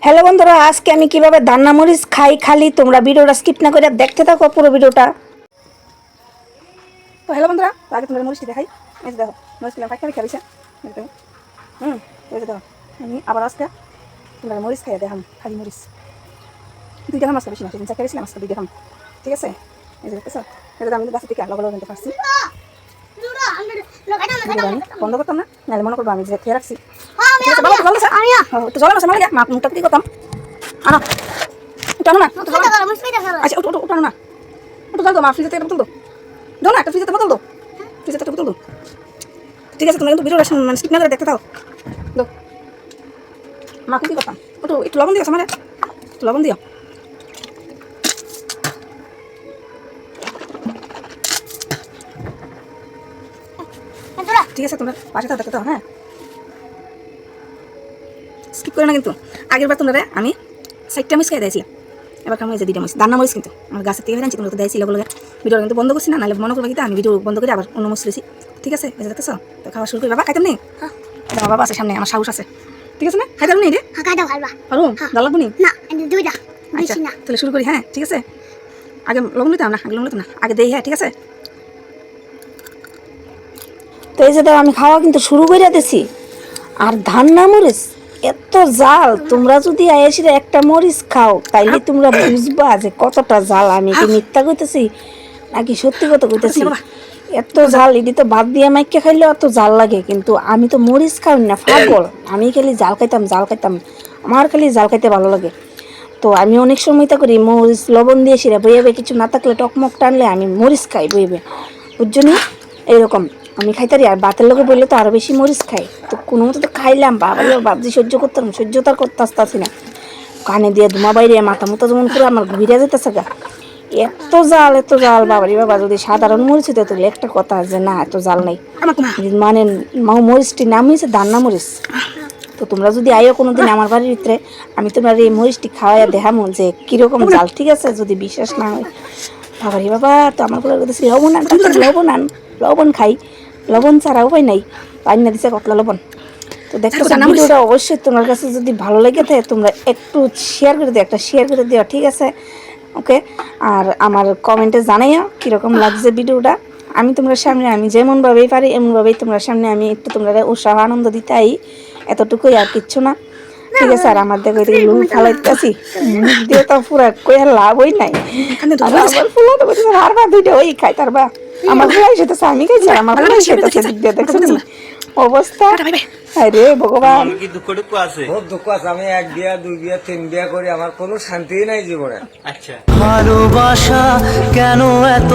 Hello বন্ধুরা, আজকে আমি কিভাবে দান্না মরিচ খাই খালি তোমরা ভিডিওটা স্কিপ না করে দেখতে থাকো পুরো ভিডিওটা। তো হ্যালো বন্ধুরা, আগে তোমরা মরিচটি দেখাই। এই যে দেখো মরিচগুলো খাই খাইছে। এই যে দেখো আমি আবার আজকে তোমরা মরিচ খাই দেখাম, খালি মরিচ দুইটা খাম, আজকে বেশি না, সেদিন চা খেয়েছিলাম, আজকে দুইটা খাম। ঠিক আছে, এই যে দেখতেছো, এটা আমি গাছ থেকে আলো কিনতে পারছি। বন্ধ করতাম না, নাহলে মনে করবো আমি যে খেয়ে রাখছি। জল আছে মারা মা মুখটা কি করতাম। আনো উঠানো না, আচ্ছা উঠানো না, ওটা জল দো মা, ফ্রিজে থেকে বোতল দো, দো না একটা ফ্রিজে বোতল দো, ফ্রিজে একটা বোতল দো। ঠিক আছে, তোমরা কিন্তু ভিডিওটা মানে স্কিপ না করে দেখতে থাও। দো মা কি করতাম, একটু লবণ দিও আমার, একটু লবণ দিও। ঠিক আছে, তোমরা পাশে থাকতে থাও। হ্যাঁ, স্কিপ করে না কিন্তু। আগের বার তোমরা আমি 4টা মরিচ খাই দিয়েছিলাম, এবার খামো এই যে 2টা মরিচ, দান্না মরিচ কিন্তু আমার গাছের থেকে আনছি, তোমরা তো দিয়েছিল বলে ভিডিও কিন্তু বন্ধ করছি না, নাহলে মনে করবো কিন্তু আমি ভিডিও বন্ধ করে আবার অন্য মরিচ রয়েছি। ঠিক আছে, বুঝে দেখতেছো? তো খাওয়া শুরু করি। বাবা খাইতাম নেই, আমার বাবা আছে সামনে, আমার সাহস আছে। ঠিক আছে না, খাইতাম নেই রে, পারুম ভালো লাগবো নি। আচ্ছা তাহলে শুরু করি। হ্যাঁ ঠিক আছে, আগে লবণ নিতাম না, আগে লবণ নিতাম না, আগে দেই। হ্যাঁ ঠিক আছে, তো এই যে দাও আমি খাওয়া কিন্তু শুরু করে দিছি। আর দান্না মরিচ এত জাল, তোমরা যদি আয়েসিরে একটা মরিচ খাও তাইলে তোমরা বুঝবা যে কতটা জাল। আমি কি মিথ্যা কইতেছি নাকি সত্যি কথা কইতেছি? এত জাল, এটি তো বাদ দিয়ে মাইকে খাইলেও এত জাল লাগে, কিন্তু আমি তো মরিচ খাই না পাগল, আমি খালি জাল খাইতাম, জাল খাইতাম, আমার খালি জাল খাইতে ভালো লাগে। তো আমি অনেক সময় তা করি মরিচ লবণ দিয়ে সেরা বইয়াবে, কিছু না থাকলে টকমক টানলে আমি মরিচ খাই বইবে, বুঝছনি? এইরকম আমি খাইতারি। আর বাতের লোকে বললে তো আরো বেশি মরিচ খাই। তো কোনো মতো তো খাইলাম, বাবা ভাবছি সহ্য করতাম, সহ্য তো আর করতে আসতেছি না। কানে দিয়ে ধুমা বাইরে, মাথা মতো যেমন করে আমার ঘুরে যেতেছে গা। এত জাল, এত জাল, বাবারি বাবা। যদি সাধারণ মরিচ হইতে তাহলে একটা কথা যে না এত জাল নেই, মানে মরিচটির নাম হয়েছে দান্না মরিচ। তো তোমরা যদি আইও কোনোদিন আমার বাড়ির ভিতরে, আমি তোমার এই মরিচটি খাওয়াইয়া দেখামো যে কিরকম জাল। ঠিক আছে, যদি বিশ্বাস না হয়। বাবারি বাবা, তো আমার বলে লবণ আন, লবণ আন, লবণ খাই, লবণ ছাড়া উপায় নাই, পানি না দিছে কতলা লবণ। তো দেখো ভিডিওটা অবশ্যই তোমার কাছে যদি ভালো লেগে থাকে তোমরা একটু শেয়ার করে দিও, একটা শেয়ার করে দিও। ঠিক আছে, ওকে। আর আমার কমেন্টে জানাইও কীরকম লাগছে ভিডিওটা। আমি তোমরা সামনে আমি যেমনভাবেই পারি এমনভাবেই তোমরা সামনে আমি একটু তোমরা উৎসাহ আনন্দ দিতেই, এতটুকুই আর কিচ্ছু না। ঠিক আছে, আর আমার দেখো এদিকে লুন ফালাইতেছি, মুখ দিয়ে তো পুরা কই আর লাভই নাই। বারবার দুইটা ওই খাই, তার বা আমার ফুলাই সেতেছে, আমি খাইছি, আমার ফুলাই সেতেছে, দিক দিয়ে দেখছো অবস্থা। আরে ভগবান, কি দুঃখ টুকু আছে? বহুত দুঃখ আছে। আমি 1 বিয়া 2 বিয়া 3 বিয়া করি, আমার কোনো শান্তি নাই জীবনে। আচ্ছা, ভালোবাসা কেন এত